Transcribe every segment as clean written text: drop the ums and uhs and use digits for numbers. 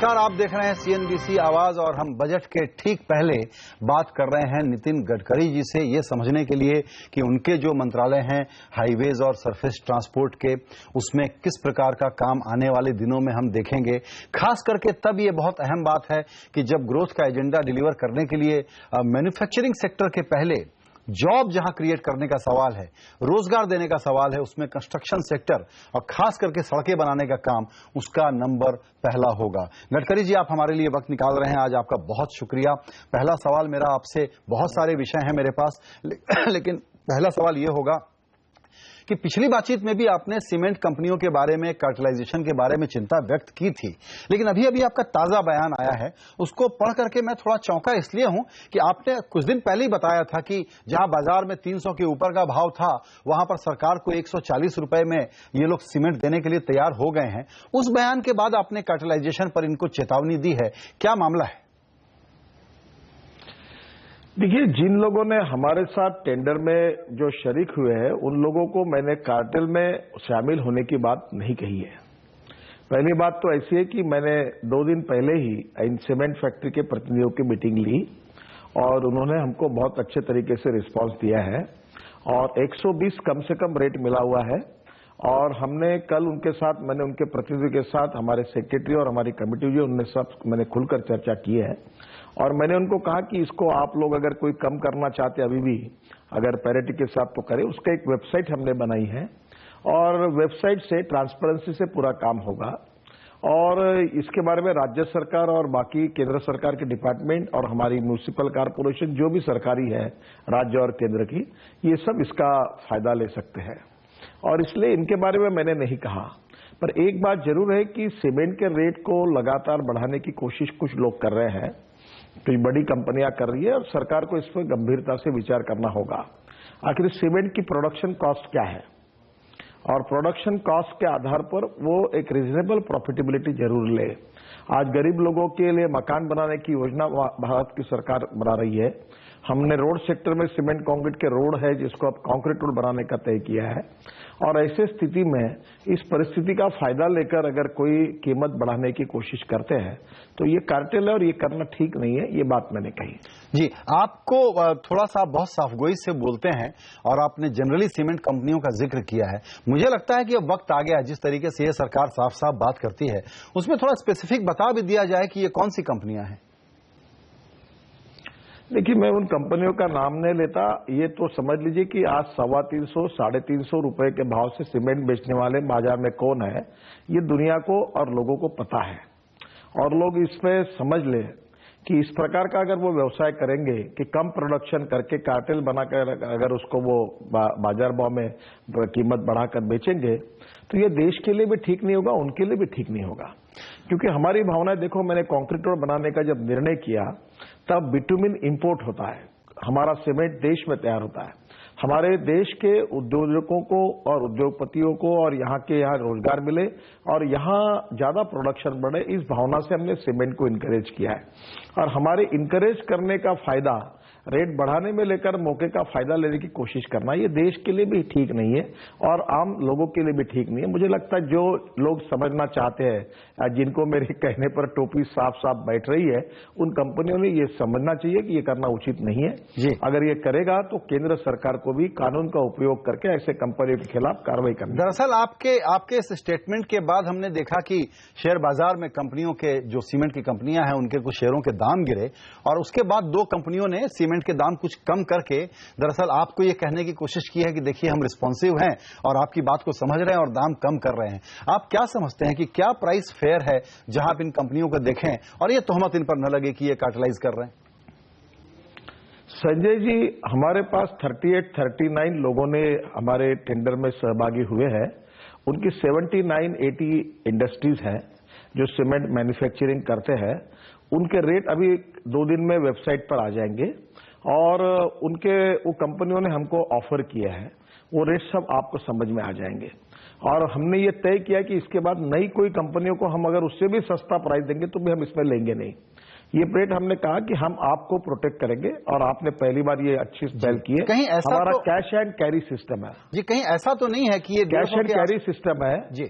नमस्कार, आप देख रहे हैं CNBC आवाज और हम बजट के ठीक पहले बात कर रहे हैं नितिन गडकरी जी से ये समझने के लिए कि उनके जो मंत्रालय हैं हाईवेज और सरफेस ट्रांसपोर्ट के, उसमें किस प्रकार का काम आने वाले दिनों में हम देखेंगे। खास करके तब ये बहुत अहम बात है कि जब ग्रोथ का एजेंडा डिलीवर करने के लिए मैन्युफैक्चरिंग सेक्टर के पहले जॉब जहां क्रिएट करने का सवाल है, रोजगार देने का सवाल है, उसमें कंस्ट्रक्शन सेक्टर और खास करके सड़कें बनाने का काम उसका नंबर पहला होगा। गडकरी जी, आप हमारे लिए वक्त निकाल रहे हैं, आज आपका बहुत शुक्रिया। पहला सवाल मेरा आपसे, बहुत सारे विषय हैं मेरे पास, लेकिन पहला सवाल यह होगा कि पिछली बातचीत में भी आपने सीमेंट कंपनियों के बारे में, कार्टेलाइजेशन के बारे में चिंता व्यक्त की थी, लेकिन अभी अभी आपका ताजा बयान आया है, उसको पढ़ करके मैं थोड़ा चौंका इसलिए हूं कि आपने कुछ दिन पहले ही बताया था कि जहां बाजार में 300 के ऊपर का भाव था, वहां पर सरकार को 140 रुपए में ये लोग सीमेंट देने के लिए तैयार हो गए हैं। उस बयान के बाद आपने कार्टेलाइजेशन पर इनको चेतावनी दी है, क्या मामला है? देखिए, जिन लोगों ने हमारे साथ टेंडर में जो शरीक हुए हैं, उन लोगों को मैंने कार्टेल में शामिल होने की बात नहीं कही है। पहली बात तो ऐसी है कि मैंने 2 दिन पहले ही इन सीमेंट फैक्ट्री के प्रतिनिधियों की मीटिंग ली और उन्होंने हमको बहुत अच्छे तरीके से रिस्पांस दिया है और 120 कम से कम रेट मिला हुआ है। और हमने कल उनके साथ, मैंने उनके प्रतिनिधियों के साथ, हमारे सेक्रेटरी और हमारी कमेटी जो उनने सब मैंने खुलकर चर्चा की है और मैंने उनको कहा कि इसको आप लोग अगर कोई कम करना चाहते अभी भी, अगर पैरिटी के साथ तो करें। उसका एक वेबसाइट हमने बनाई है और वेबसाइट से ट्रांसपेरेंसी से पूरा काम होगा और इसके बारे में राज्य सरकार और बाकी केंद्र सरकार के डिपार्टमेंट और हमारी म्यूनिसिपल कारपोरेशन जो भी सरकारी है राज्य और केंद्र की, ये सब इसका फायदा ले सकते हैं और इसलिए इनके बारे में मैंने नहीं कहा। पर एक बात जरूर है कि सीमेंट के रेट को लगातार बढ़ाने की कोशिश कुछ लोग कर रहे हैं, तो बड़ी कंपनियां कर रही है और सरकार को इस पर गंभीरता से विचार करना होगा। आखिर सीमेंट की प्रोडक्शन कॉस्ट क्या है और प्रोडक्शन कॉस्ट के आधार पर वो एक रीजनेबल प्रॉफिटेबिलिटी जरूर ले। आज गरीब लोगों के लिए मकान बनाने की योजना भारत की सरकार बना रही है। हमने रोड सेक्टर में सीमेंट कंक्रीट के रोड है जिसको अब कंक्रीट रोड बनाने का तय किया है और ऐसे स्थिति में इस परिस्थिति का फायदा लेकर अगर कोई कीमत बढ़ाने की कोशिश करते हैं तो ये कार्टेल है और ये करना ठीक नहीं है, ये बात मैंने कही। जी, आपको थोड़ा सा बहुत साफगोई से बोलते हैं और आपने जनरली सीमेंट कंपनियों का जिक्र किया है। मुझे लगता है कि अब वक्त आ गया, जिस तरीके से ये सरकार साफ साफ बात करती है उसमें थोड़ा स्पेसिफिक बता भी दिया जाए कि ये कौन सी कंपनियां हैं। देखिए, मैं उन कंपनियों का नाम नहीं लेता। ये तो समझ लीजिए कि आज 350, 350 रुपए के भाव से सीमेंट बेचने वाले बाजार में कौन है, ये दुनिया को और लोगों को पता है और लोग इसमें समझ ले कि इस प्रकार का अगर वो व्यवसाय करेंगे कि कम प्रोडक्शन करके कार्टेल बनाकर अगर उसको वो बाजार भाव में कीमत बढ़ाकर बेचेंगे तो ये देश के लिए भी ठीक नहीं होगा, उनके लिए भी ठीक नहीं होगा। क्योंकि हमारी भावनाएं, देखो, मैंने कंक्रीट रोड बनाने का जब निर्णय किया तब बिटुमिन इंपोर्ट होता है, हमारा सीमेंट देश में तैयार होता है। हमारे देश के उद्योजकों को और उद्योगपतियों को और यहाँ रोजगार मिले और यहाँ ज्यादा प्रोडक्शन बढ़े, इस भावना से हमने सीमेंट को इनकरेज किया है और हमारे इनकरेज करने का फायदा रेट बढ़ाने में लेकर मौके का फायदा लेने की कोशिश करना, ये देश के लिए भी ठीक नहीं है और आम लोगों के लिए भी ठीक नहीं है। मुझे लगता है जो लोग समझना चाहते हैं, जिनको मेरे कहने पर टोपी साफ साफ बैठ रही है, उन कंपनियों ने ये समझना चाहिए कि ये करना उचित नहीं है जी। अगर ये करेगा तो केंद्र सरकार को भी कानून का उपयोग करके ऐसे कंपनियों के खिलाफ कार्रवाई करनी। दरअसल आपके इस स्टेटमेंट के बाद हमने देखा कि शेयर बाजार में कंपनियों के, जो सीमेंट की कंपनियां हैं, उनके कुछ शेयरों के दाम गिरे और उसके बाद 2 कंपनियों ने सीमेंट के दाम कुछ कम करके दरअसल आपको यह कहने की कोशिश की है कि देखिए हम रिस्पॉन्सिव हैं और आपकी बात को समझ रहे हैं और दाम कम कर रहे हैं। आप क्या समझते हैं कि क्या प्राइस फेयर है जहां आप इन कंपनियों को देखें और ये तोहमत इन पर न लगे कि ये कार्टेलाइज कर रहे हैं? संजय जी, हमारे पास 38, 39 लोगों ने हमारे टेंडर में सहभागी हुए हैं। उनकी 79, 80 इंडस्ट्रीज हैं जो सीमेंट मैन्युफैक्चरिंग करते हैं। उनके रेट अभी 2 दिन में वेबसाइट पर आ जाएंगे और वो कंपनियों ने हमको ऑफर किया है, वो रेट सब आपको समझ में आ जाएंगे और हमने ये तय किया कि इसके बाद नई कोई कंपनियों को हम अगर उससे भी सस्ता प्राइस देंगे तो भी हम इसमें लेंगे नहीं। ये रेट हमने कहा कि हम आपको प्रोटेक्ट करेंगे और आपने पहली बार ये अच्छी पहल की है। कहीं ऐसा हमारा तो कैश एंड कैरी सिस्टम है जी, कहीं ऐसा तो नहीं है कि ये कैश एंड कैरी सिस्टम है जी,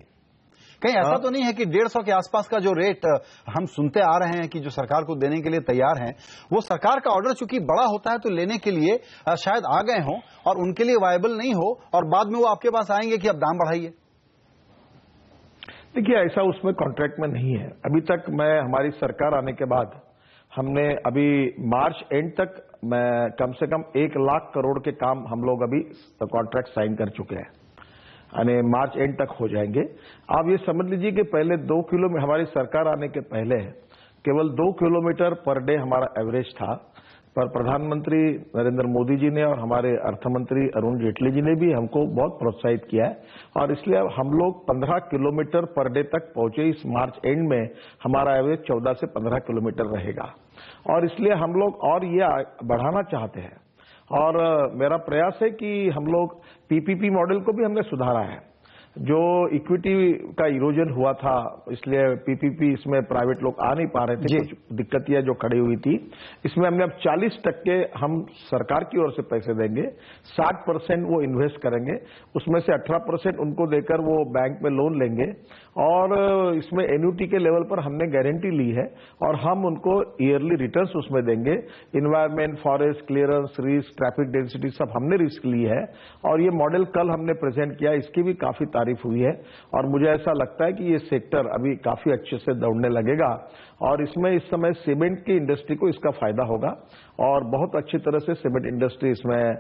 कहीं ऐसा तो नहीं है कि 150 के आसपास का जो रेट हम सुनते आ रहे हैं कि जो सरकार को देने के लिए तैयार हैं, वो सरकार का ऑर्डर चूंकि बड़ा होता है तो लेने के लिए शायद आ गए हों और उनके लिए वायबल नहीं हो और बाद में वो आपके पास आएंगे कि अब दाम बढ़ाइए? देखिए, ऐसा उसमें कॉन्ट्रैक्ट में नहीं है। अभी तक हमारी सरकार आने के बाद हमने अभी मार्च एंड तक कम से कम 1 लाख करोड़ के काम हम लोग अभी कॉन्ट्रैक्ट साइन कर चुके हैं, यानी मार्च एंड तक हो जाएंगे। आप ये समझ लीजिए कि पहले 2 किलोमीटर, हमारी सरकार आने के पहले केवल 2 किलोमीटर पर डे हमारा एवरेज था, पर प्रधानमंत्री नरेंद्र मोदी जी ने और हमारे अर्थमंत्री अरुण जेटली जी ने भी हमको बहुत प्रोत्साहित किया है और इसलिए हम लोग 15 किलोमीटर पर डे तक पहुंचे। इस मार्च एंड में हमारा एवरेज 14 से 15 किलोमीटर रहेगा और इसलिए हम लोग और ये बढ़ाना चाहते हैं। और मेरा प्रयास है कि हम लोग पीपीपी मॉडल को भी हमने सुधारा है। जो इक्विटी का इरोजन हुआ था, इसलिए पीपीपी इसमें प्राइवेट लोग आ नहीं पा रहे थे, कुछ दिक्कतें जो खड़ी हुई थी, इसमें हमने अब 40% हम सरकार की ओर से पैसे देंगे, 60% वो इन्वेस्ट करेंगे, उसमें से 18% उनको देकर वो बैंक में लोन लेंगे और इसमें एन्युटी के लेवल पर हमने गारंटी ली है और हम उनको ईयरली रिटर्न्स उसमें देंगे। Environment, forest clearance, risk, traffic density सब हमने रिस्क ली है और ये मॉडल कल हमने प्रेजेंट किया, इसकी भी काफी तारीफ हुई है और मुझे ऐसा लगता है कि ये सेक्टर अभी काफी अच्छे से दौड़ने लगेगा और इसमें इस समय सीमेंट की इंडस्ट्री को इसका फायदा होगा और बहुत अच्छी तरह से सीमेंट इंडस्ट्री इसमें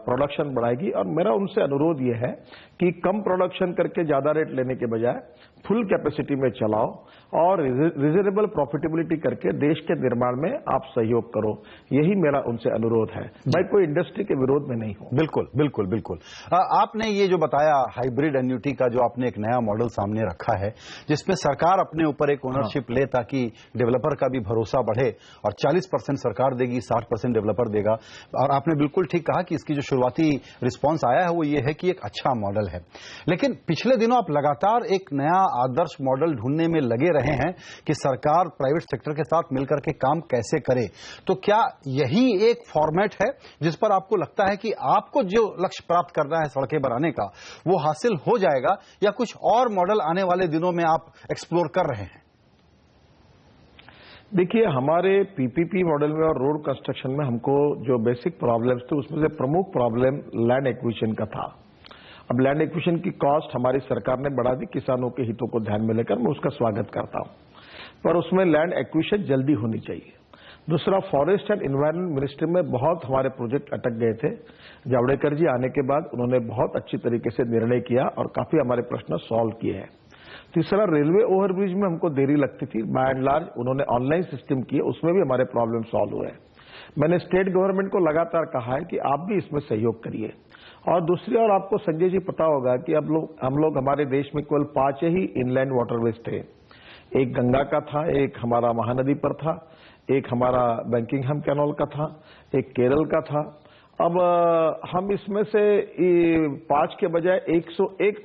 प्रोडक्शन बढ़ाएगी। और मेरा उनसे अनुरोध ये है कि कम प्रोडक्शन करके ज्यादा रेट लेने के बजाय फुल कैपेसिटी में चलाओ और रिजनेबल प्रॉफिटेबिलिटी करके देश के निर्माण में आप सहयोग करो, यही मेरा उनसे अनुरोध है। मैं कोई इंडस्ट्री के विरोध में नहीं हूं। बिल्कुल बिल्कुल बिल्कुल। आपने ये जो बताया हाइब्रिड एन्युटी का, जो आपने एक नया मॉडल सामने रखा है जिसमें सरकार अपने ऊपर एक ओनरशिप ले ताकि डेवलपर का भी भरोसा बढ़े और 40% सरकार देगी, 60% डेवलपर देगा। और आपने बिल्कुल ठीक कहा कि इसकी जो शुरुआती रिस्पांस आया है वो ये है कि एक अच्छा मॉडल है, लेकिन पिछले दिनों आप लगातार एक नया आदर्श मॉडल ढूंढने में लगे रहे हैं कि सरकार प्राइवेट सेक्टर के साथ मिलकर के काम कैसे करे। तो क्या यही एक फॉर्मेट है जिस पर आपको लगता है कि आपको जो लक्ष्य प्राप्त करना है सड़कें बनाने का वो हासिल हो जाएगा, या कुछ और मॉडल आने वाले दिनों में आप एक्सप्लोर कर रहे हैं? देखिए, हमारे पीपीपी मॉडल में और रोड कंस्ट्रक्शन में हमको जो बेसिक प्रॉब्लम्स थे उसमें से प्रमुख प्रॉब्लम लैंड एक्विजिशन का था। अब लैंड एक्विजिशन की कॉस्ट हमारी सरकार ने बढ़ा दी, किसानों के हितों को ध्यान में लेकर मैं उसका स्वागत करता हूं, पर उसमें लैंड एक्विजिशन जल्दी होनी चाहिए। दूसरा, फॉरेस्ट एंड एनवायरमेंट मिनिस्ट्री में बहुत हमारे प्रोजेक्ट अटक गए थे। जावड़ेकर जी आने के बाद उन्होंने बहुत अच्छी तरीके से निर्णय किया और काफी हमारे प्रश्न सॉल्व किए हैं। तीसरा, रेलवे ओवरब्रिज में हमको देरी लगती थी, बाय एंड लार्ज उन्होंने ऑनलाइन सिस्टम किए, उसमें भी हमारे प्रॉब्लम सॉल्व हुए हैं। मैंने स्टेट गवर्नमेंट को लगातार कहा है कि आप भी इसमें सहयोग करिए। और दूसरी ओर आपको संजय जी पता होगा कि अब हम लोग हमारे देश में केवल 5 ही इनलैंड वाटरवेज थे। एक गंगा का था, एक हमारा महानदी पर था, एक हमारा बंकिंगहम कैनाल का था, एक केरल का था। अब हम इसमें से 5 के बजाय 101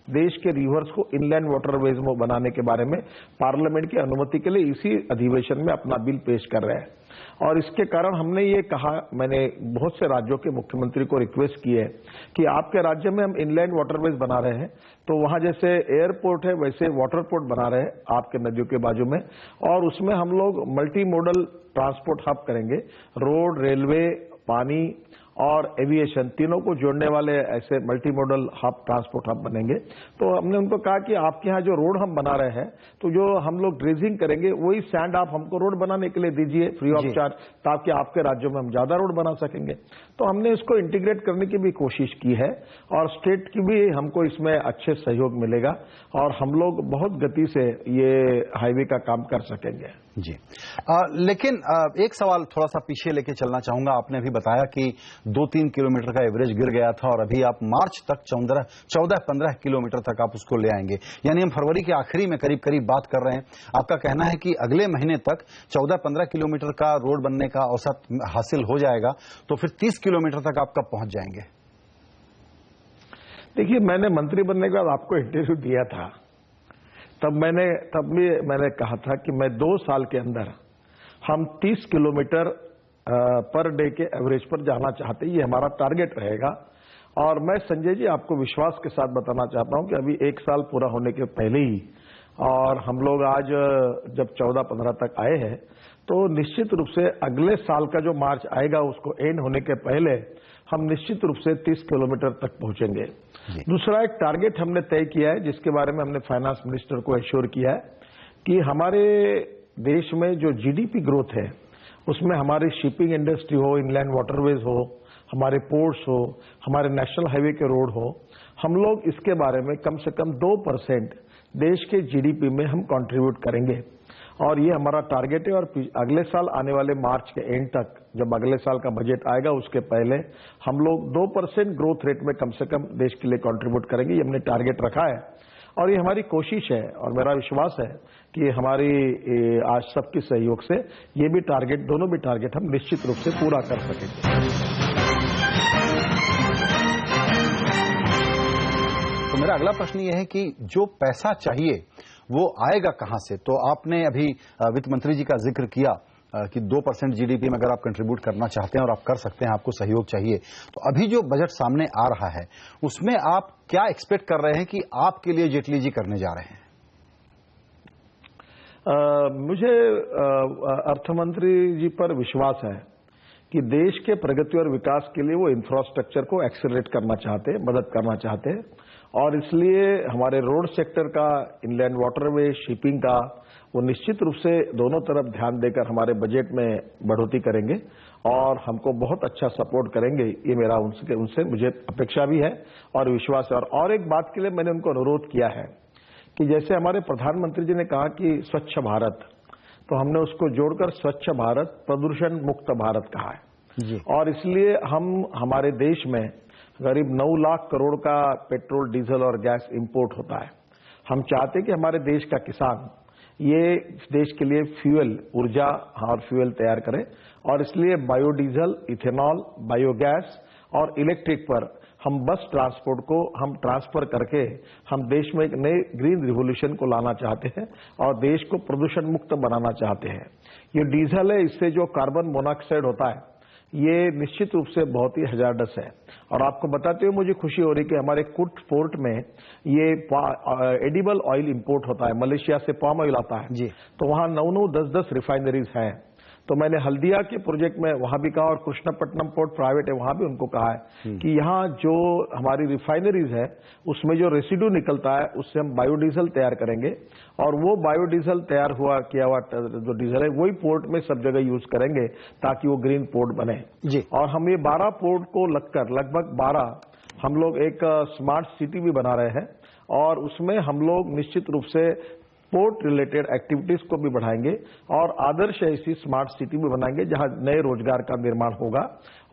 देश के रिवर्स को इनलैंड वाटरवेज में बनाने के बारे में पार्लियामेंट की अनुमति के लिए इसी अधिवेशन में अपना बिल पेश कर रहे हैं। और इसके कारण हमने ये कहा, मैंने बहुत से राज्यों के मुख्यमंत्री को रिक्वेस्ट की है कि आपके राज्य में हम इनलैंड वाटरवेज बना रहे हैं तो वहां जैसे एयरपोर्ट है वैसे वाटरपोर्ट बना रहे हैं आपके नदियों के बाजू में, और उसमें हम लोग मल्टी मोडल ट्रांसपोर्ट हब करेंगे। रोड, रेलवे, पानी और एविएशन तीनों को जोड़ने वाले ऐसे multi modal hub, transport hub बनेंगे। तो हमने उनको कहा कि आपके यहाँ जो रोड हम बना रहे हैं तो जो हम लोग ड्रेजिंग करेंगे वही सैंड आप हमको रोड बनाने के लिए दीजिए फ्री ऑफ चार्ज, ताकि आपके राज्यों में हम ज्यादा रोड बना सकेंगे। तो हमने इसको इंटीग्रेट करने की भी कोशिश की है और स्टेट की भी हमको इसमें अच्छे सहयोग मिलेगा और हम लोग बहुत गति से ये हाईवे का काम कर सकेंगे। जी, लेकिन एक सवाल थोड़ा सा पीछे लेके चलना चाहूंगा। आपने अभी बताया कि 2-3 किलोमीटर का एवरेज गिर गया था और अभी आप मार्च तक 14-15 किलोमीटर तक आप उसको ले आएंगे, यानी हम फरवरी के आखिरी में करीब करीब बात कर रहे हैं। आपका कहना है कि अगले महीने तक 14-15 किलोमीटर का रोड बनने का औसत हासिल हो जाएगा, तो फिर 30 किलोमीटर तक आप कब पहुंच जाएंगे? देखिए, मैंने मंत्री बनने के बाद आपको इंटरव्यू दिया था, तब भी मैंने कहा था कि मैं 2 साल के अंदर हम 30 किलोमीटर पर डे के एवरेज पर जाना चाहते हैं, ये हमारा टारगेट रहेगा। और मैं संजय जी आपको विश्वास के साथ बताना चाहता हूं कि अभी 1 साल पूरा होने के पहले ही, और हम लोग आज जब 14-15 तक आए हैं, तो निश्चित रूप से अगले साल का जो मार्च आएगा उसको एंड होने के पहले हम निश्चित रूप से 30 किलोमीटर तक पहुंचेंगे। दूसरा एक टारगेट हमने तय किया है, जिसके बारे में हमने फाइनेंस मिनिस्टर को एश्योर किया है कि हमारे देश में जो जीडीपी ग्रोथ है उसमें हमारी शिपिंग इंडस्ट्री हो, इनलैंड वाटरवेज हो, हमारे पोर्ट्स हो, हमारे नेशनल हाईवे के रोड हो, हम लोग इसके बारे में कम से कम 2% देश के जीडीपी में हम कंट्रीब्यूट करेंगे। और ये हमारा टारगेट है। और अगले साल आने वाले मार्च के एंड तक, जब अगले साल का बजट आएगा उसके पहले हम लोग 2% ग्रोथ रेट में कम से कम देश के लिए कंट्रीब्यूट करेंगे। ये हमने टारगेट रखा है और ये हमारी कोशिश है, और मेरा विश्वास है कि हमारी आज सबके सहयोग से ये भी टारगेट, दोनों भी टारगेट हम निश्चित रूप से पूरा कर सकेंगे। तो मेरा अगला प्रश्न ये है कि जो पैसा चाहिए वो आएगा कहां से? तो आपने अभी वित्त मंत्री जी का जिक्र किया कि 2% जीडीपी में अगर आप कंट्रीब्यूट करना चाहते हैं और आप कर सकते हैं, आपको सहयोग चाहिए, तो अभी जो बजट सामने आ रहा है उसमें आप क्या एक्सपेक्ट कर रहे हैं कि आपके लिए जेटली जी करने जा रहे हैं? मुझे अर्थमंत्री जी पर विश्वास है कि देश के प्रगति और विकास के लिए वो इंफ्रास्ट्रक्चर को एक्सेलरेट करना चाहते हैं, मदद करना चाहते हैं, और इसलिए हमारे रोड सेक्टर का, इनलैंड वाटरवे, शिपिंग का, वो निश्चित रूप से दोनों तरफ ध्यान देकर हमारे बजट में बढ़ोतरी करेंगे और हमको बहुत अच्छा सपोर्ट करेंगे। ये मेरा उनसे मुझे अपेक्षा भी है और विश्वास है। और एक बात के लिए मैंने उनको अनुरोध किया है कि जैसे हमारे प्रधानमंत्री जी ने कहा कि स्वच्छ भारत, तो हमने उसको जोड़कर स्वच्छ भारत, प्रदूषण मुक्त भारत कहा है जी। और इसलिए हम हमारे देश में करीब 9 लाख करोड़ का पेट्रोल, डीजल और गैस इंपोर्ट होता है। हम चाहते हैं कि हमारे देश का किसान ये देश के लिए फ्यूल, ऊर्जा और फ्यूल तैयार करे, और इसलिए बायोडीजल, इथेनॉल, बायोगैस और इलेक्ट्रिक पर हम बस ट्रांसपोर्ट को हम ट्रांसफर करके हम देश में एक नए ग्रीन रिवोल्यूशन को लाना चाहते हैं और देश को प्रदूषण मुक्त बनाना चाहते हैं। ये डीजल है, इससे जो कार्बन मोनोऑक्साइड होता है ये निश्चित रूप से बहुत ही हजारडस है। और आपको बताते हुए मुझे खुशी हो रही कि हमारे कुट पोर्ट में ये एडिबल ऑयल इंपोर्ट होता है, मलेशिया से पाम ऑयल आता है जी। तो वहां 9-9, 10-10 रिफाइनरीज हैं। तो मैंने हल्दिया के प्रोजेक्ट में वहां भी कहा, और कृष्णपट्टनम पोर्ट प्राइवेट है, वहां भी उनको कहा है कि यहाँ जो हमारी रिफाइनरीज है उसमें जो रेसिड्यू निकलता है उससे हम बायोडीजल तैयार करेंगे, और वो बायोडीजल तैयार किया हुआ जो डीजल है वही पोर्ट में सब जगह यूज करेंगे ताकि वो ग्रीन पोर्ट बने जी। और हम ये 12 पोर्ट को लगकर लगभग 12 हम लोग एक स्मार्ट सिटी भी बना रहे हैं, और उसमें हम लोग निश्चित रूप से पोर्ट रिलेटेड एक्टिविटीज को भी बढ़ाएंगे और आदर्श ऐसी स्मार्ट सिटी भी बनाएंगे जहां नए रोजगार का निर्माण होगा,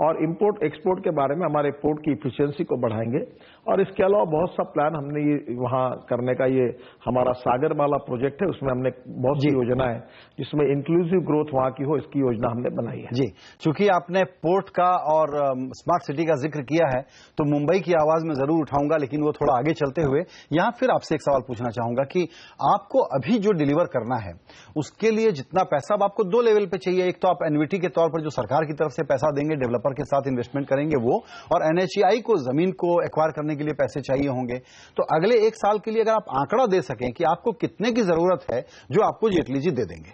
और इंपोर्ट एक्सपोर्ट के बारे में हमारे पोर्ट की इफिशियंसी को बढ़ाएंगे। और इसके अलावा बहुत सा प्लान हमने ये वहां करने का, ये हमारा सागरमाला प्रोजेक्ट है, उसमें हमने बहुत सी योजना है जिसमें इंक्लूसिव ग्रोथ वहां की हो, इसकी योजना हमने बनाई है जी। चूंकि आपने पोर्ट का और स्मार्ट सिटी का जिक्र किया है तो मुंबई की आवाज में जरूर उठाऊंगा, लेकिन वो थोड़ा आगे चलते हुए यहां फिर आपसे एक सवाल पूछना चाहूंगा कि आपको अभी जो डिलीवर करना है उसके लिए जितना पैसा, अब आपको 2 लेवल पे चाहिए। एक तो आप एन्युटी के तौर पर जो सरकार की तरफ से पैसा देंगे, डेवलपर के साथ इन्वेस्टमेंट करेंगे वो, और एनएचएआई को जमीन को एक्वायर करने के लिए पैसे चाहिए होंगे। तो अगले 1 साल के लिए अगर आप आंकड़ा दे सकें कि आपको कितने की जरूरत है जो आपको जेटली जी दे देंगे।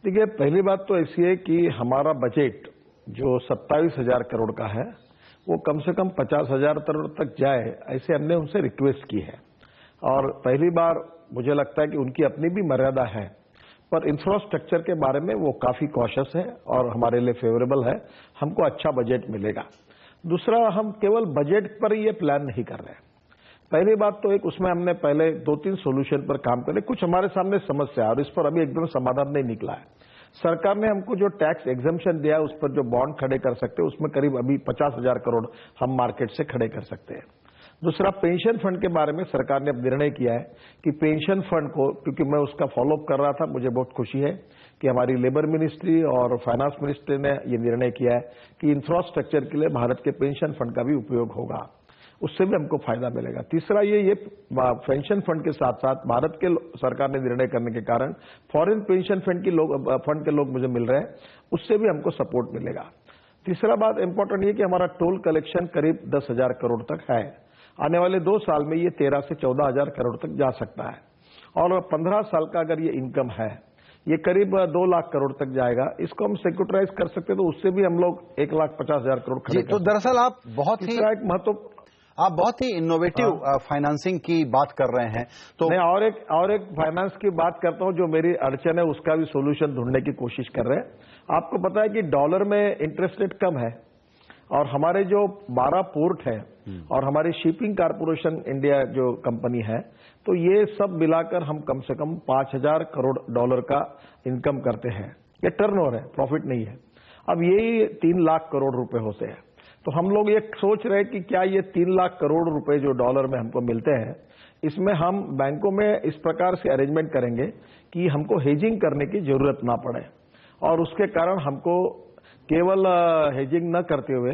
देखिए, पहली बात तो ऐसी है कि हमारा बजट जो 27,000 करोड़ का है वो कम से कम 50,000 करोड़ तक जाए, ऐसे हमने उनसे रिक्वेस्ट की है। और पहली बार मुझे लगता है कि उनकी अपनी भी मर्यादा है, पर इंफ्रास्ट्रक्चर के बारे में वो काफी कॉशियस है और हमारे लिए फेवरेबल है, हमको अच्छा बजट मिलेगा। दूसरा, हम केवल बजट पर ये प्लान नहीं कर रहे हैं। पहली बात तो एक उसमें हमने पहले 2-3 सोल्यूशन पर काम करे। कुछ हमारे सामने समस्या है और इस पर अभी एकदम समाधान नहीं निकला है। सरकार ने हमको जो टैक्स एग्जम्पशन दिया है उस पर जो बॉन्ड खड़े कर सकते हैं उसमें करीब अभी 50,000 करोड़ हम मार्केट से खड़े कर सकते हैं। दूसरा, पेंशन फंड के बारे में सरकार ने अब निर्णय किया है कि पेंशन फंड को, क्योंकि मैं उसका फॉलोअप कर रहा था, मुझे बहुत खुशी है कि हमारी लेबर मिनिस्ट्री और फाइनेंस मिनिस्ट्री ने ये निर्णय किया है कि इंफ्रास्ट्रक्चर के लिए भारत के पेंशन फंड का भी उपयोग होगा, उससे भी हमको फायदा मिलेगा। तीसरा, ये पेंशन फंड के साथ साथ भारत के सरकार ने निर्णय करने के कारण फॉरेन पेंशन फंड के लोग मुझे मिल रहे हैं, उससे भी हमको सपोर्ट मिलेगा। तीसरा बात इंपॉर्टेंट ये कि हमारा टोल कलेक्शन करीब 10,000 करोड़ तक है। आने वाले 2 साल में ये 13 से 14,000 करोड़ तक जा सकता है, और 15 साल का अगर ये इनकम है, ये करीब 2 लाख करोड़ तक जाएगा। इसको हम सिक्योरिटाइज कर सकते हैं, तो उससे भी हम लोग 1,50,000 करोड़ खड़े तो दरअसल आप बहुत ही इनोवेटिव फाइनेंसिंग की बात कर रहे हैं। तो मैं और एक फाइनेंस की बात करता हूं, जो मेरी अड़चन है उसका भी सोल्यूशन ढूंढने की कोशिश कर रहे हैं। आपको पता है कि डॉलर में इंटरेस्ट रेट कम है, और हमारे जो 12 पोर्ट है और हमारी शिपिंग कारपोरेशन इंडिया जो कंपनी है, तो ये सब मिलाकर हम कम से कम 5,000 करोड़ डॉलर का इनकम करते हैं। ये टर्नओवर है, प्रॉफिट नहीं है। अब यही 3 लाख करोड़ रुपए होते हैं। तो हम लोग ये सोच रहे हैं कि क्या ये 3 लाख करोड़ रुपए जो डॉलर में हमको मिलते हैं, इसमें हम बैंकों में इस प्रकार से अरेंजमेंट करेंगे कि हमको हेजिंग करने की जरूरत ना पड़े, और उसके कारण हमको केवल हेजिंग न करते हुए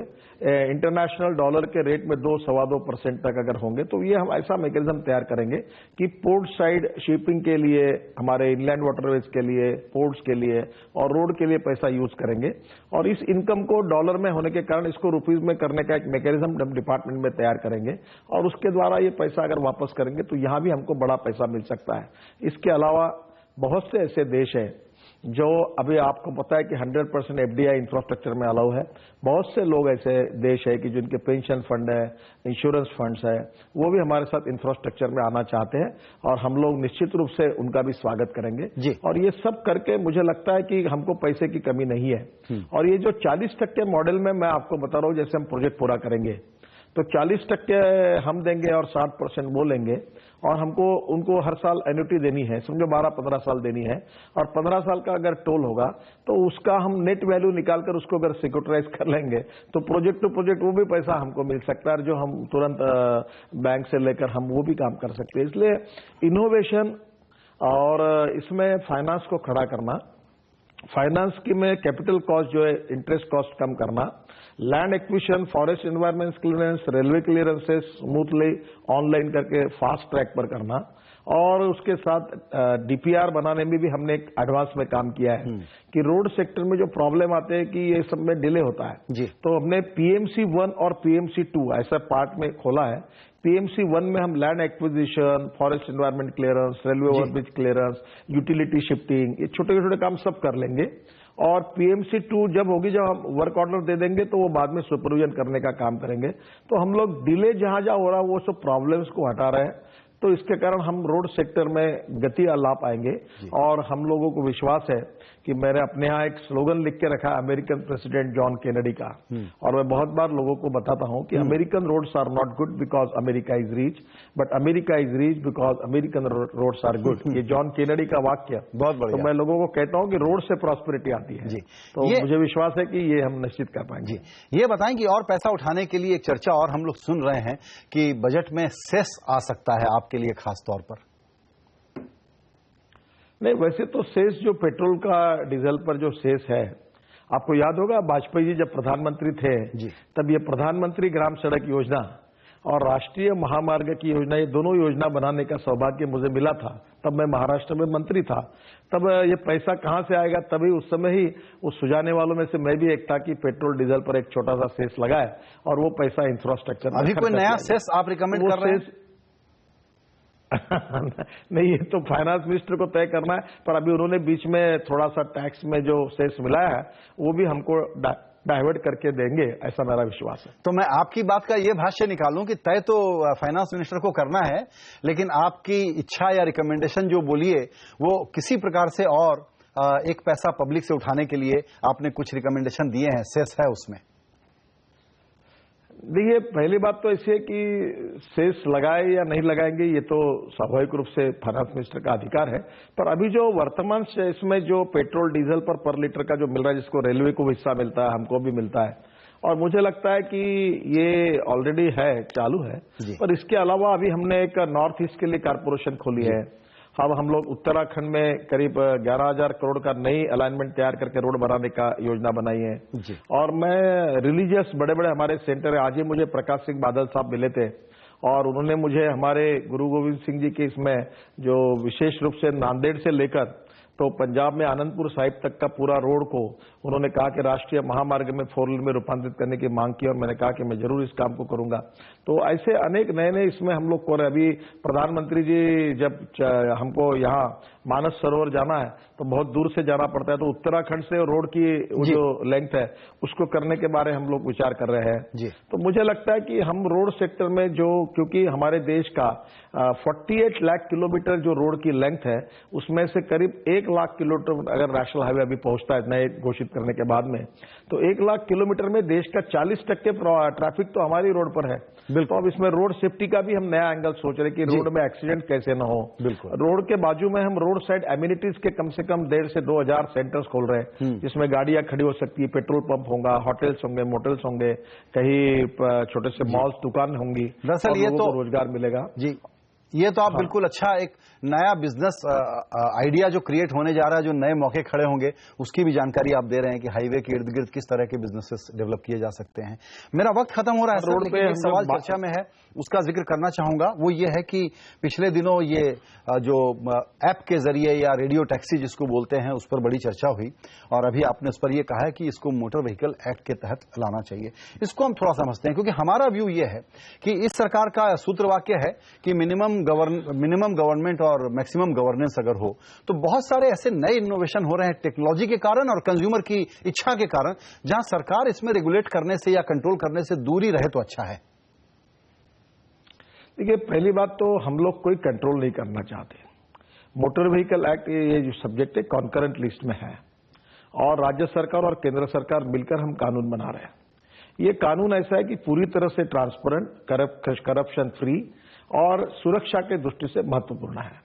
इंटरनेशनल डॉलर के रेट में 2-2.25% तक अगर होंगे, तो ये हम ऐसा मैकेनिज्म तैयार करेंगे कि पोर्ट साइड शिपिंग के लिए, हमारे इनलैंड वाटरवेज के लिए, पोर्ट्स के लिए और रोड के लिए पैसा यूज करेंगे, और इस इनकम को डॉलर में होने के कारण इसको रुपीज में करने का एक मैकेनिज्म हम डिपार्टमेंट में तैयार करेंगे, और उसके द्वारा ये पैसा अगर वापस करेंगे तो यहां भी हमको बड़ा पैसा मिल सकता है। इसके अलावा बहुत से ऐसे देश हैं जो अभी आपको पता है कि 100% एफडीआई इंफ्रास्ट्रक्चर में अलाउ है। बहुत से लोग ऐसे देश है कि जिनके पेंशन फंड है, इंश्योरेंस फंड्स है, वो भी हमारे साथ इंफ्रास्ट्रक्चर में आना चाहते हैं, और हम लोग निश्चित रूप से उनका भी स्वागत करेंगे जी। और ये सब करके मुझे लगता है कि हमको पैसे की कमी नहीं है। और ये जो 40% मॉडल में मैं आपको बता रहा हूं, जैसे हम प्रोजेक्ट पूरा करेंगे तो 40% हम देंगे और 60% वो लेंगे, और हमको उनको हर साल एन्युटी देनी है, समझो 12-15 साल देनी है, और 15 साल का अगर टोल होगा तो उसका हम नेट वैल्यू निकालकर उसको अगर सिक्योरिटाइज कर लेंगे तो प्रोजेक्ट टू प्रोजेक्ट वो भी पैसा हमको मिल सकता है, जो हम तुरंत बैंक से लेकर हम वो भी काम कर सकते हैं। इसलिए इनोवेशन और इसमें फाइनेंस को खड़ा करना, फाइनेंस की में कैपिटल कॉस्ट जो है, इंटरेस्ट कॉस्ट कम करना, land acquisition, forest environment clearance, railway clearances smoothly online करके फास्ट ट्रैक पर करना, और उसके साथ डीपीआर बनाने में भी हमने एक एडवांस में काम किया है कि रोड सेक्टर में जो प्रॉब्लम आते हैं कि ये सब में डिले होता है जी। तो हमने पीएमसी 1 और पीएमसी 2 ऐसा पार्ट में खोला है। पीएमसी 1 में हम land acquisition, forest environment clearance, railway overbridge clearance, utility shifting, ये छोटे छोटे काम सब कर लेंगे, और पीएमसी 2 जब होगी, जब हम वर्क ऑर्डर दे देंगे तो वो बाद में सुपरविजन करने का काम करेंगे। तो हम लोग डिले जहां जहां हो रहा है वो सब प्रॉब्लम्स को हटा रहे हैं, तो इसके कारण हम रोड सेक्टर में गति ला पाएंगे। और हम लोगों को विश्वास है कि मैंने अपने यहाँ एक स्लोगन लिख के रखा है अमेरिकन प्रेसिडेंट जॉन केनेडी का, और मैं बहुत बार लोगों को बताता हूं कि American roads are not good because America is rich, but America is rich because American roads are good. ये जॉन केनेडी का वाक्य बहुत बढ़िया। तो मैं लोगों को कहता हूं कि रोड से प्रॉस्पेरिटी आती है जी। तो मुझे विश्वास है कि ये हम निश्चित कर पाएंगे। ये बताएं कि और पैसा उठाने के लिए एक चर्चा और हम लोग सुन रहे हैं कि बजट में सेस आ सकता है आपके लिए खास तौर पर। नहीं, वैसे तो सेस जो पेट्रोल का, डीजल पर जो सेस है, आपको याद होगा वाजपेयी जी जब प्रधानमंत्री थे तब ये प्रधानमंत्री ग्राम सड़क योजना और राष्ट्रीय महामार्ग की योजना, ये दोनों योजना बनाने का सौभाग्य मुझे मिला था। तब मैं महाराष्ट्र में मंत्री था। तब ये पैसा कहां से आएगा, तभी उस समय ही उस सुझाने वालों में से मैं भी एक था कि पेट्रोल डीजल पर एक छोटा सा सेस लगाए और वो पैसा इंफ्रास्ट्रक्चर। अभी कोई नया सेस आप रिकमेंड कर रहे हैं? नहीं, ये तो फाइनेंस मिनिस्टर को तय करना है, पर अभी उन्होंने बीच में थोड़ा सा टैक्स में जो सेस मिलाया है वो भी हमको डाइवर्ट करके देंगे, ऐसा मेरा विश्वास है। तो मैं आपकी बात का ये भाष्य निकालूं कि तय तो फाइनेंस मिनिस्टर को करना है, लेकिन आपकी इच्छा या रिकमेंडेशन जो बोलिए वो किसी प्रकार से और एक पैसा पब्लिक से उठाने के लिए आपने कुछ रिकमेंडेशन दिए हैं, सेस है उसमें? देखिए, पहली बात तो ऐसी है कि सेस लगाए या नहीं लगाएंगे ये तो स्वाभाविक रूप से फाइनेंस मिनिस्टर का अधिकार है, पर अभी जो वर्तमान सेस में जो पेट्रोल डीजल पर लीटर का जो मिल रहा है, जिसको रेलवे को हिस्सा मिलता है, हमको भी मिलता है, और मुझे लगता है कि ये ऑलरेडी है, चालू है। पर इसके अलावा अभी हमने एक नॉर्थ ईस्ट के लिए कारपोरेशन खोली है। अब हम लोग उत्तराखंड में करीब 11,000 करोड़ का नई अलाइनमेंट तैयार करके रोड बनाने का योजना बनाई है। और मैं रिलीजियस बड़े बड़े हमारे सेंटर है, आज ही मुझे प्रकाश सिंह बादल साहब मिले थे और उन्होंने मुझे हमारे गुरु गोविंद सिंह जी के इसमें जो विशेष रूप से नांदेड़ से लेकर तो पंजाब में आनंदपुर साहिब तक का पूरा रोड को उन्होंने कहा कि राष्ट्रीय महामार्ग में 4 लेन में रूपांतरित करने की मांग की और मैंने कहा कि मैं जरूर इस काम को करूंगा। तो ऐसे अनेक नए नए इसमें हम लोग को अभी प्रधानमंत्री जी जब हमको यहाँ मानस सरोवर जाना है तो बहुत दूर से जाना पड़ता है, तो उत्तराखंड से रोड की जो लेंथ है उसको करने के बारे हम लोग विचार कर रहे हैं। तो मुझे लगता है कि हम रोड सेक्टर में जो, क्योंकि हमारे देश का 48 लाख किलोमीटर जो रोड की लेंथ है उसमें से करीब 1 लाख किलोमीटर अगर नेशनल हाईवे अभी पहुंचता है नए घोषित करने के बाद में, तो 1 लाख किलोमीटर में देश का 40% ट्रैफिक तो हमारी रोड पर है। बिल्कुल। अब इसमें रोड सेफ्टी का भी हम नया एंगल सोच रहे हैं कि रोड में एक्सीडेंट कैसे न हो। बिल्कुल। रोड के बाजू में हम रोड साइड एमिनिटीज के कम से कम 1,500 से 2,000 सेंटर्स खोल रहे हैं, जिसमें गाड़ियां खड़ी हो सकती है, पेट्रोल पंप होगा, होटल्स होंगे, मोटल्स होंगे, कहीं छोटे से मॉल्स, दुकान होंगी। दरअसल ये तो रोजगार मिलेगा। जी, ये तो आप बिल्कुल अच्छा एक नया बिजनेस आइडिया जो क्रिएट होने जा रहा है, जो नए मौके खड़े होंगे, उसकी भी जानकारी आप दे रहे हैं कि हाईवे के इर्द गिर्द किस तरह के बिजनेसेस डेवलप किए जा सकते हैं। मेरा वक्त खत्म हो रहा है रोड पे, एक सवाल चर्चा में है उसका जिक्र करना चाहूंगा। वो ये है कि पिछले दिनों ये जो ऐप के जरिए या रेडियो टैक्सी जिसको बोलते हैं उस पर बड़ी चर्चा हुई और अभी आपने उस पर यह कहा है कि इसको मोटर व्हीकल एक्ट के तहत लाना चाहिए। इसको हम थोड़ा समझते हैं, क्योंकि हमारा व्यू ये है कि इस सरकार का सूत्रवाक्य है कि मिनिमम गवर्नमेंट और मैक्सिमम गवर्नेंस अगर हो, तो बहुत सारे ऐसे नए इनोवेशन हो रहे हैं टेक्नोलॉजी के कारण और कंज्यूमर की इच्छा के कारण, जहां सरकार इसमें रेगुलेट करने से या कंट्रोल करने से दूरी रहे तो अच्छा है। देखिए, पहली बात तो हम लोग कोई कंट्रोल नहीं करना चाहते। मोटर व्हीकल एक्ट ये जो सब्जेक्ट है कॉन्करेंट लिस्ट में है और राज्य सरकार और केंद्र सरकार मिलकर हम कानून बना रहे हैं। ये कानून ऐसा है कि पूरी तरह से ट्रांसपेरेंट, करप्शन फ्री और सुरक्षा के दृष्टि से महत्वपूर्ण है।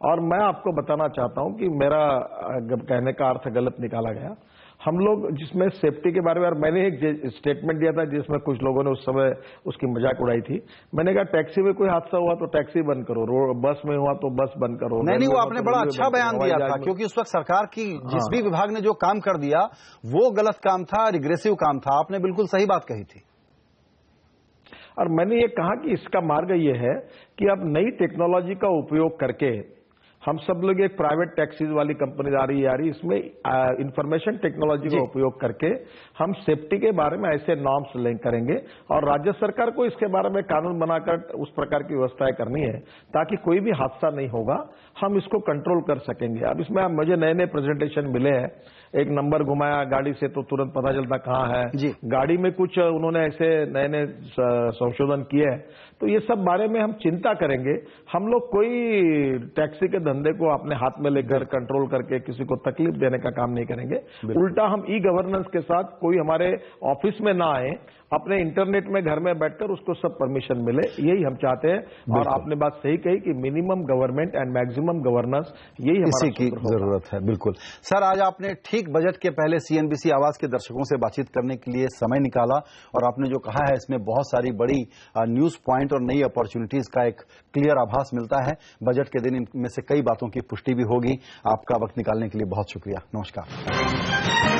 और मैं आपको बताना चाहता हूं कि मेरा कहने का अर्थ गलत निकाला गया। हम लोग जिसमें सेफ्टी के बारे में, मैंने एक स्टेटमेंट दिया था जिसमें कुछ लोगों ने उस समय उसकी मजाक उड़ाई थी। मैंने कहा टैक्सी में कोई हादसा हुआ तो टैक्सी बंद करो, बस में हुआ तो बस बंद करो। नहीं, वो आपने बड़ा अच्छा बयान दिया था, क्योंकि उस वक्त सरकार की जिस भी विभाग ने जो काम कर दिया वो गलत काम था, रिग्रेसिव काम था। आपने बिल्कुल सही बात कही थी। और मैंने ये कहा कि इसका मार्ग ये है कि अब नई टेक्नोलॉजी का उपयोग करके हम सब लोग एक प्राइवेट टैक्सीज वाली कंपनी आ रही, इसमें इंफॉर्मेशन टेक्नोलॉजी का उपयोग करके हम सेफ्टी के बारे में ऐसे नॉर्म्स लिंक करेंगे और राज्य सरकार को इसके बारे में कानून बनाकर उस प्रकार की व्यवस्थाएं करनी है ताकि कोई भी हादसा नहीं होगा, हम इसको कंट्रोल कर सकेंगे। अब इसमें मुझे नए नए प्रेजेंटेशन मिले हैं, एक नंबर घुमाया गाड़ी से तो तुरंत पता चलता कहां है, गाड़ी में कुछ उन्होंने ऐसे नए नए संशोधन किए हैं। तो ये सब बारे में हम चिंता करेंगे। हम लोग कोई टैक्सी के धंधे को अपने हाथ में लेकर कंट्रोल करके किसी को तकलीफ देने का काम नहीं करेंगे। उल्टा हम ई गवर्नेंस के साथ कोई हमारे ऑफिस में ना आए, अपने इंटरनेट में घर में बैठकर उसको सब परमिशन मिले, यही हम चाहते हैं। और आपने बात सही कही कि minimum government and maximum governance, यही हमारी की जरूरत है। बिल्कुल सर, आज आपने ठीक बजट के पहले सीएनबीसी आवाज के दर्शकों से बातचीत करने के लिए समय निकाला और आपने जो कहा है इसमें बहुत सारी बड़ी न्यूज पॉइंट और नई अपॉर्चुनिटीज का एक क्लियर आभास मिलता है। बजट के दिन इनमें से कई बातों की पुष्टि भी होगी। आपका वक्त निकालने के लिए बहुत शुक्रिया। नमस्कार।